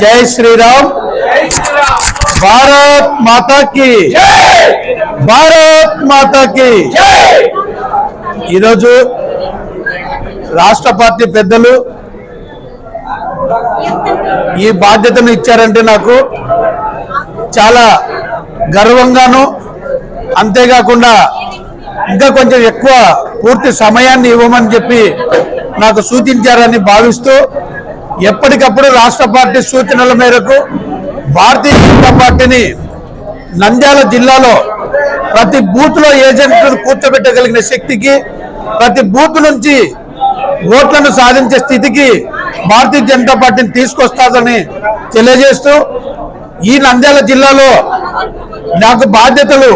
जय श्री राम। भारत माता की भारत माता की ఈరోజు రాష్ట్ర పార్టీ పెద్దలు ఈ బాధ్యతను ఇచ్చారంటే నాకు చాలా గర్వంగాను, అంతేకాకుండా ఇంకా కొంచెం ఎక్కువ పూర్తి సమయాన్ని ఇవ్వమని చెప్పి నాకు సూచించారని భావిస్తూ ఎప్పటికప్పుడు రాష్ట్ర పార్టీ సూచనల మేరకు భారతీయ జనతా పార్టీని నంద్యాల జిల్లాలో ప్రతి బూత్ లో ఏజెంట్లను కూర్చోబెట్టగలిగిన శక్తికి, ప్రతి బూత్ నుంచి ఓట్లను సాధించే స్థితికి భారతీయ జనతా పార్టీని తీసుకొస్తాదని తెలియజేస్తూ, ఈ నంద్యాల జిల్లాలో నాకు బాధ్యతలు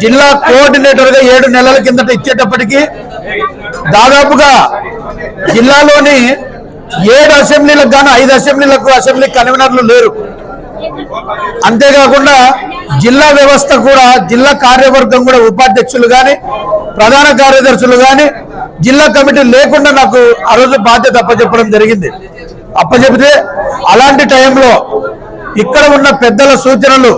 జిల్లా కోఆర్డినేటర్గా 7 నెలల కిందట ఇచ్చేటప్పటికీ దాదాపుగా జిల్లాలోని 7 అసెంబ్లీలకు గాను 5 అసెంబ్లీలకు అసెంబ్లీ కన్వీనర్లు లేరు. అంతేకాకుండా జిల్లా వ్యవస్థ కూడా, జిల్లా కార్యవర్గం కూడా ఉపాధ్యక్షులు కానీ ప్రధాన కార్యదర్శులు కానీ జిల్లా కమిటీ లేకుండా నాకు ఆ రోజు బాధ్యత అప్పచెప్పడం జరిగింది. అప్పచెపితే అలాంటి టైంలో ఇక్కడ ఉన్న పెద్దల సూచనలు,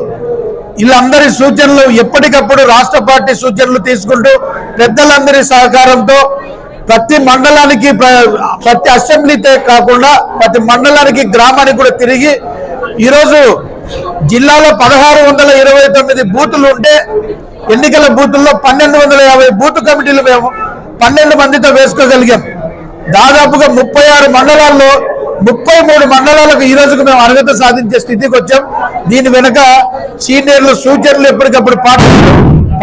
వీళ్ళందరి సూచనలు ఎప్పటికప్పుడు రాష్ట్ర పార్టీ సూచనలు తీసుకుంటూ పెద్దలందరి సహకారంతో ప్రతి మండలానికి, ప్రతి అసెంబ్లీతే కాకుండా ప్రతి మండలానికి, గ్రామానికి కూడా తిరిగి ఈరోజు జిల్లాలో 1629 బూతులు ఉంటే ఎన్నికల బూతుల్లో 1250 బూత్ కమిటీలు మేము 12 మందితో వేసుకోగలిగాం. దాదాపుగా 36 మండలాల్లో 33 మండలాలకు ఈ రోజుకు మేము అర్హత సాధించే స్థితికి వచ్చాం. దీని వెనుక సీనియర్లు సూచనలు ఎప్పటికప్పుడు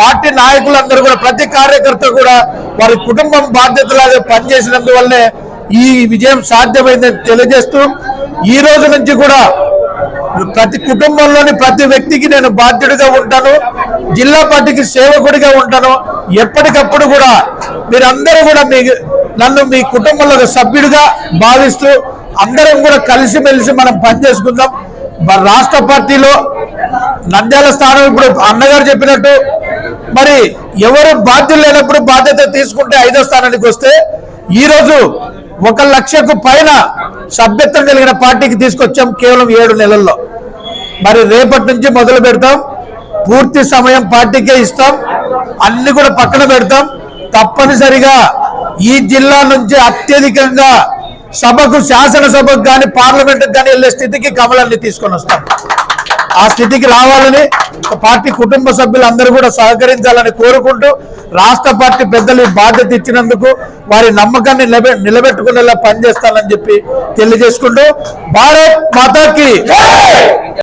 పార్టీ నాయకులందరూ కూడా, ప్రతి కార్యకర్త కూడా వారి కుటుంబం బాధ్యతలాగా పనిచేసినందువల్లనే ఈ విజయం సాధ్యమైందని తెలియజేస్తూ, ఈ రోజు నుంచి కూడా ప్రతి కుటుంబంలోని ప్రతి వ్యక్తికి నేను బాధ్యుడిగా ఉంటాను, జిల్లా పార్టీకి సేవకుడిగా ఉంటాను. ఎప్పటికప్పుడు కూడా మీరందరూ కూడా నన్ను మీ కుటుంబంలో సభ్యుడిగా భావిస్తూ అందరం కూడా కలిసిమెలిసి మనం పనిచేసుకుందాం. రాష్ట్ర పార్టీలో నంద్యాల స్థానం ఇప్పుడు అన్నగారు చెప్పినట్టు మరి ఎవరు బాధ్యులు లేనప్పుడు బాధ్యత తీసుకుంటే 5వ స్థానానికి వస్తే ఈరోజు 1 లక్షకు పైన సభ్యత్వం కలిగిన పార్టీకి తీసుకొచ్చాం కేవలం 7 నెలల్లో. మరి రేపటి నుంచి మొదలు పెడతాం, పూర్తి సమయం పార్టీకే ఇస్తాం, అన్ని కూడా పక్కన పెడతాం. తప్పనిసరిగా ఈ జిల్లా నుంచి అత్యధికంగా సభకు, శాసనసభకు కానీ పార్లమెంట్కి కానీ వెళ్ళే స్థితికి కమలాన్ని తీసుకొని వస్తాం. ఆ స్థితికి రావాలని పార్టీ కుటుంబ సభ్యులందరూ కూడా సహకరించాలని కోరుకుంటూ, రాష్ట్ర పార్టీ పెద్దలు బాధ్యత ఇచ్చినందుకు వారి నమ్మకాన్ని నిలబెట్టుకునేలా పనిచేస్తానని చెప్పి తెలియజేసుకుంటూ, భారత్ మాతాకి